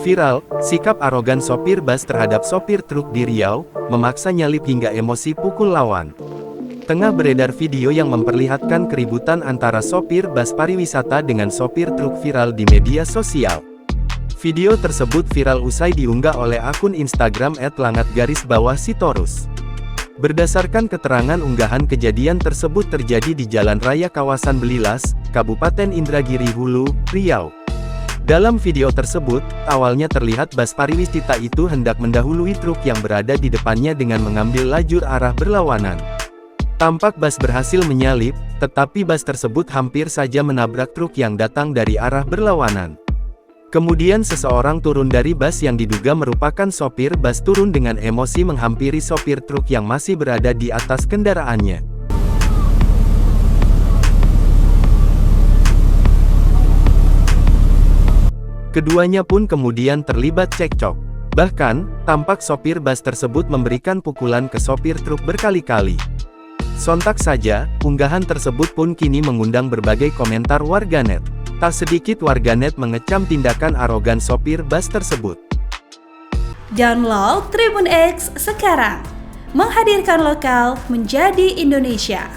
Viral, sikap arogan sopir bus terhadap sopir truk di Riau, memaksa nyalip hingga emosi pukul lawan. Tengah beredar video yang memperlihatkan keributan antara sopir bus pariwisata dengan sopir truk viral di media sosial. Video tersebut viral usai diunggah oleh akun Instagram @langat_sitorus. Berdasarkan keterangan unggahan, kejadian tersebut terjadi di Jalan Raya Kawasan Belilas, Kabupaten Indragiri Hulu, Riau. Dalam video tersebut, awalnya terlihat bus pariwisata itu hendak mendahului truk yang berada di depannya dengan mengambil lajur arah berlawanan. Tampak bus berhasil menyalip, tetapi bus tersebut hampir saja menabrak truk yang datang dari arah berlawanan. Kemudian seseorang turun dari bus yang diduga merupakan sopir bus turun dengan emosi menghampiri sopir truk yang masih berada di atas kendaraannya. Keduanya pun kemudian terlibat cekcok. Bahkan, tampak sopir bus tersebut memberikan pukulan ke sopir truk berkali-kali. Sontak saja, unggahan tersebut pun kini mengundang berbagai komentar warganet. Tak sedikit warganet mengecam tindakan arogan sopir bus tersebut. Download Tribun X sekarang, menghadirkan lokal menjadi Indonesia.